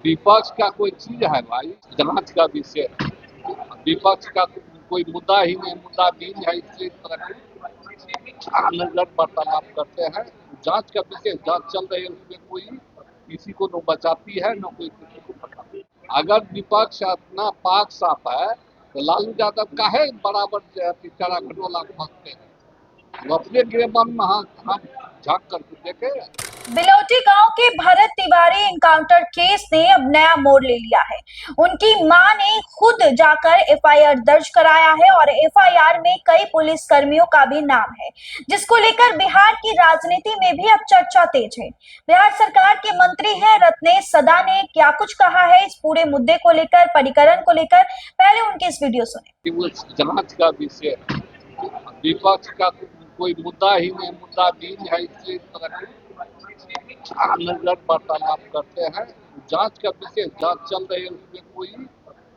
विपक्ष का कोई चीज है भाई, जांच का विषय है। विपक्ष का कोई मुद्दा ही नहीं, मुद्दा दिन है, इसलिए इस तरह की नजर वार्तालाप करते हैं। जांच का विषय, जांच चल रही है, उसमें कोई किसी को न बचाती है न कोई किसी को बचाती है। अगर विपक्ष अपना पाक साफ है तो लालू यादव काहे बराबर चारा खटोला फंसते हैं। वो अपने गिरबान में हाथ झाँक करके देखे। बिलौटी गांव के भरत तिवारी इनकाउंटर केस ने अब नया मोड़ ले लिया है। उनकी मां ने खुद जाकर एफआईआर दर्ज कराया है और एफआईआर में कई पुलिस कर्मियों का भी नाम है, जिसको लेकर बिहार की राजनीति में भी अब चर्चा तेज है। बिहार सरकार के मंत्री हैं रत्नेश सदा ने क्या कुछ कहा है इस पूरे मुद्दे को लेकर, परिकरण को लेकर, पहले उनकी इस वीडियो सुने। वो जांच का विषय है। विपक्ष का कोई मुद्दा ही नहीं, मुद्दा दिन है, इसलिए इस तरह की नजर वार्तालाप करते हैं। जांच का विषय, जांच चल रही है, उसमें कोई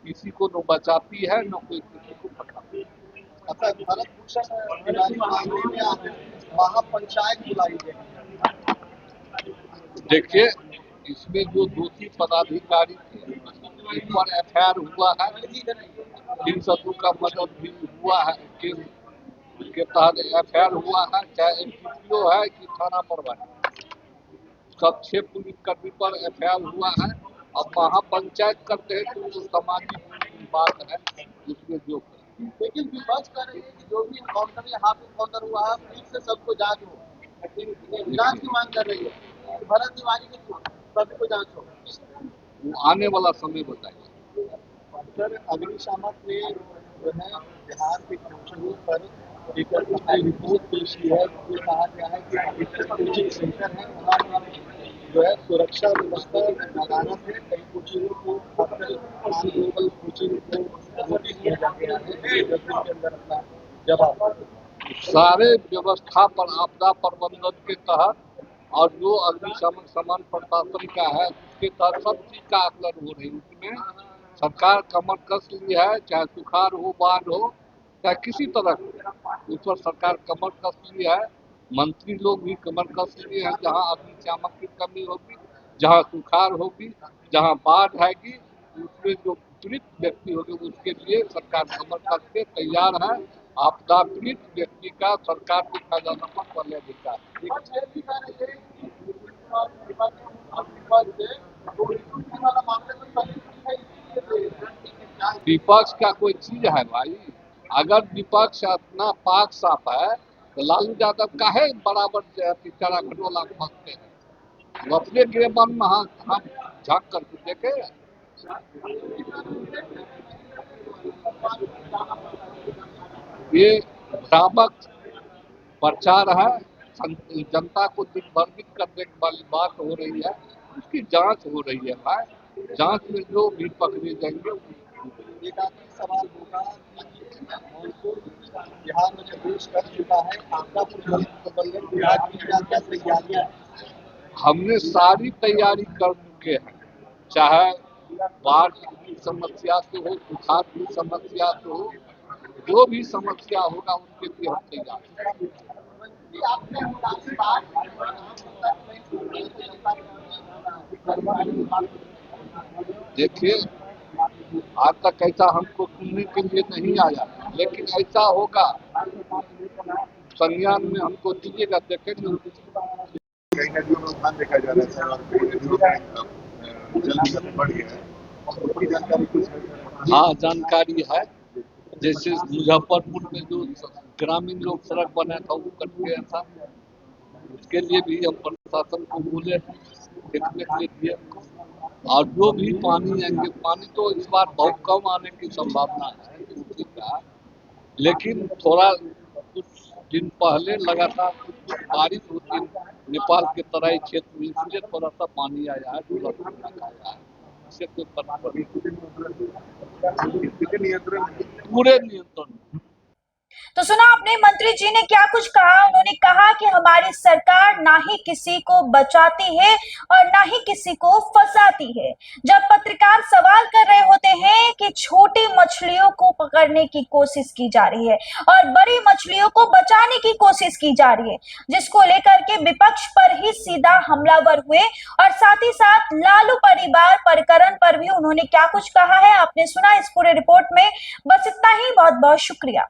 किसी को न बचाती है न कोई किसी को बचाती है। अच्छा, भरत भूषण तिवारी मामले में महापंचायत बुलाई गई। देखिए, इसमें जो दोषी पदाधिकारी थे इन पर एफआईआर हुआ है, 302 का मदद भी हुआ है, केस के तहत एफआईआर हुआ है, चाहे एसडीपीओ है कि थाना प्रभारी, सब 6 पुलिसकर्मी पर एफआईआर हुआ है। अब महापंचायत करते हैं तो सामाजिक बात है, उसमें जो लेकिन विपक्ष कर रही है कि जो भी इनकाउंटर या हाफ इनकाउंटर हुआ है फिर से सबको जांच हो, जांच की मांग कर रही है। भरत तिवारी की सभी को जांच हो, वो आने वाला समय बताएगा। सर अग्निशामक ने जो है बिहार के कोचिंगों पर एक अपनी रिपोर्ट पेश की है। ये कहा गया है कि अधिकतर कोचिंग सेंटर है वहाँ जो है सुरक्षा व्यवस्था लगाना है। कई कोचिंगों को खासकर नॉन ग्लोबल कोचिंग को नोटिस किया जा गया है, 10 दिन के अंदर अपना जवाब। सारे व्यवस्था पर आपदा प्रबंधन के तहत और जो अग्निशमन समान प्रशासन का है उसके तहत सब चीज का आकलन हो रही है। उसमें सरकार कमर कस ली है, चाहे सुखाड़ हो, बाढ़ हो, चाहे किसी तरह हो, उस पर सरकार कमर कस ली है। मंत्री लोग भी कमर कस लिए हैं। जहाँ अग्निशामक की कमी होगी, जहाँ सुखाड़ होगी, जहाँ बाढ़ आएगी, उसमें जो पीड़ित व्यक्ति होंगे उसके लिए सरकार कमर कस के तैयार है। आपदा पीड़ित व्यक्ति का सरकार के खजाना पर पहले अधिकार। विपक्ष का कोई चीज है भाई, अगर विपक्ष अपना पाक साफ है तो लालू यादव काहे बराबर चारा खटोला फंसते हैं। वो अपने गिरबान में हाथ झाँक करके देखे। ये भ्रामक प्रचार है, जनता को दिग्भ्रमित करने वाली बात हो रही है। उसकी जांच हो रही है भाई, जांच में जो भी पकड़े जाएंगे। एक आखिरी सवाल होगा कि मानसून बिहार में प्रवेश कर चुका है, आपदा प्रबंधन विभाग की क्या क्या तैयारियां हैं? हमने सारी तैयारी कर चुके हैं, चाहे बाढ़ की समस्या से हो, सुखाड़ की समस्या से हो, जो भी समस्या होगा उसके लिए हम तैयार हैं। देखिए, आज तक ऐसा हमको सुनने के लिए नहीं आया, लेकिन ऐसा होगा, संज्ञान में हमको दीजिएगा, देखेंगे। कई नदियों में उफान देखा जा रहा था और कई नदियों में जल स्तर बढ़ गया है, उसकी जानकारी कुछ है? हाँ, जानकारी है। जैसे मुजफ्फरपुर में जो ग्रामीण लोग सड़क बना था वो कट गया था, उसके लिए भी हम प्रशासन को बोले देखने के लिए। और जो भी पानी आएंगे, पानी तो इस बार बहुत कम आने की संभावना है यूपी का, लेकिन थोड़ा कुछ दिन पहले लगातार कुछ बारिश होती नेपाल के तराई क्षेत्र में, इसलिए थोड़ा सा पानी आया है, आया है, इससे कोई फर्क नहीं। नियंत्रण पूरे नियंत्रण। तो सुना आपने मंत्री जी ने क्या कुछ कहा। उन्होंने कहा कि हमारी सरकार ना ही किसी को बचाती है और ना ही किसी को फंसाती है। जब पत्रकार सवाल कर रहे होते हैं कि छोटी मछलियों को पकड़ने की कोशिश की जा रही है और बड़ी मछलियों को बचाने की कोशिश की जा रही है, जिसको लेकर के विपक्ष पर ही सीधा हमलावर हुए और साथ ही साथ लालू परिवार प्रकरण पर भी उन्होंने क्या कुछ कहा है आपने सुना इस पूरे रिपोर्ट में। बस इतना ही, बहुत बहुत शुक्रिया।